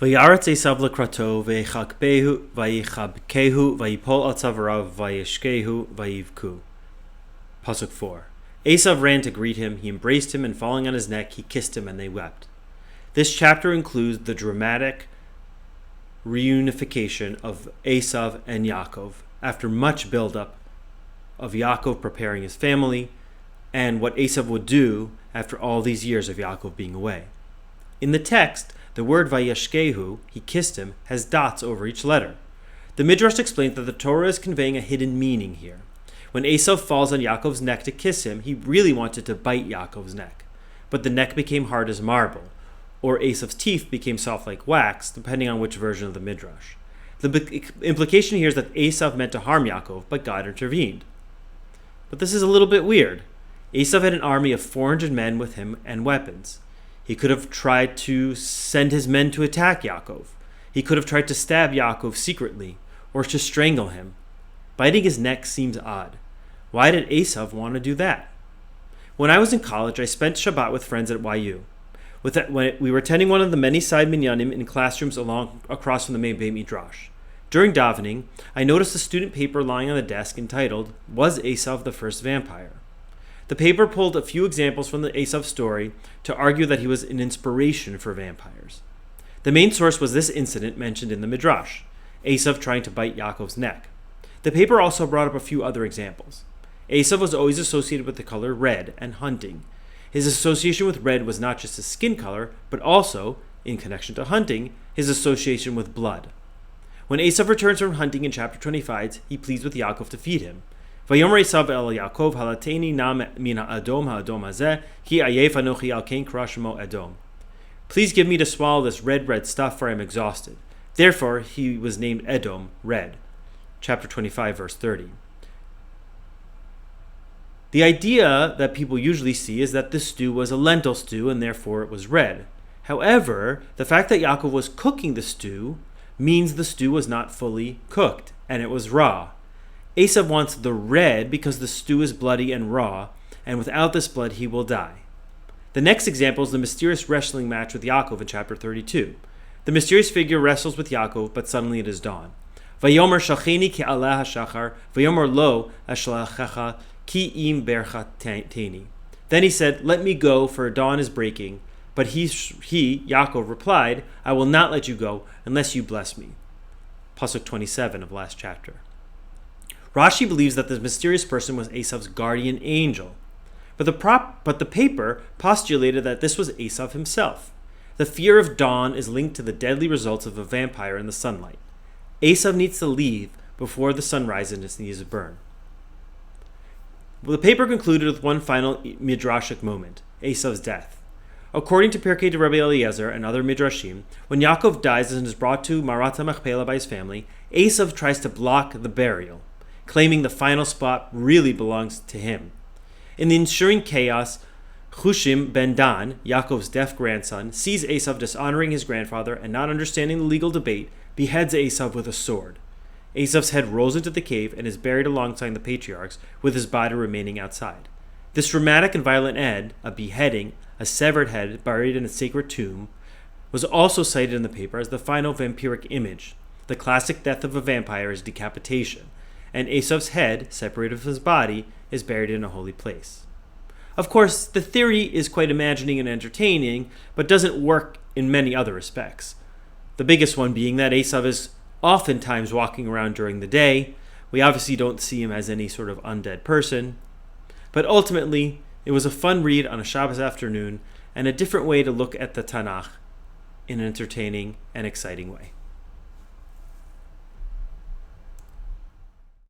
Vayaretz Esav lekrato vayishakeihu vayipol al tzavarav vayishakeihu vayivku. Pasuk 4. Esav ran to greet him, he embraced him, and falling on his neck, he kissed him, and they wept. This chapter includes the dramatic reunification of Esav and Yaacov after much buildup of Yaacov preparing his family and what Esav would do after all these years of Yaacov being away. In the text, the word vayishakeihu, he kissed him, has dots over each letter. The Midrash explains that the Torah is conveying a hidden meaning here. When Esav falls on Yaakov's neck to kiss him, he really wanted to bite Yaakov's neck. But the neck became hard as marble, or Esav's teeth became soft like wax, depending on which version of the Midrash. The implication here is that Esav meant to harm Yaakov, but God intervened. But this is a little bit weird. Esav had an army of 400 men with him and weapons. He could have tried to send his men to attack Yaakov. He could have tried to stab Yaakov secretly, or to strangle him. Biting his neck seems odd. Why did Esav want to do that? When I was in college, I spent Shabbat with friends at YU. When we were attending one of the many side minyanim in classrooms across from the main beit Midrash. During davening, I noticed a student paper lying on the desk entitled, "Was Esav the First Vampire?" The paper pulled a few examples from the Esav story to argue that he was an inspiration for vampires. The main source was this incident mentioned in the Midrash, Esav trying to bite Yaakov's neck. The paper also brought up a few other examples. Esav was always associated with the color red and hunting. His association with red was not just his skin color, but also, in connection to hunting, his association with blood. When Esav returns from hunting in chapter 25, he pleads with Yaakov to feed him. Vayomer Esav el Yaakov halateni na min ha'adom hazeh ki ayef anochi al kein kara shemo Edom. Please give me to swallow this red stuff, for I am exhausted. Therefore he was named Edom, red. Chapter 25, verse 30. The idea that people usually see is that this stew was a lentil stew and therefore it was red. However, the fact that Yaakov was cooking the stew means the stew was not fully cooked and it was raw. Esav wants the red because the stew is bloody and raw, and without this blood he will die. The next example is the mysterious wrestling match with Yaakov in chapter 32. The mysterious figure wrestles with Yaakov, but suddenly it is dawn. Vayomer shalcheni ki aleh hashachar, vayomer lo ashlachecha ki im berchateni. Then he said, "Let me go, for dawn is breaking." But he, Yaakov, replied, "I will not let you go unless you bless me." Pasuk 27 of last chapter. Rashi believes that this mysterious person was Esav's guardian angel. But the paper postulated that this was Esav himself. The fear of dawn is linked to the deadly results of a vampire in the sunlight. Esav needs to leave before the sun rises and his knees burn. The paper concluded with one final midrashic moment, Esav's death. According to Pirkei de Rabbi Eliezer and other midrashim, when Yaakov dies and is brought to Marat HaMachpelah by his family, Esav tries to block the burial, claiming the final spot really belongs to him. In the ensuing chaos, Hushim ben Dan, Yaakov's deaf grandson, sees Esav dishonoring his grandfather and not understanding the legal debate, beheads Esav with a sword. Esav's head rolls into the cave and is buried alongside the patriarchs, with his body remaining outside. This dramatic and violent end, a beheading, a severed head buried in a sacred tomb, was also cited in the paper as the final vampiric image. The classic death of a vampire is decapitation, and Esav's head, separated from his body, is buried in a holy place. Of course, the theory is quite imagining and entertaining, but doesn't work in many other respects. The biggest one being that Esav is oftentimes walking around during the day. We obviously don't see him as any sort of undead person. But ultimately, it was a fun read on a Shabbos afternoon and a different way to look at the Tanakh in an entertaining and exciting way.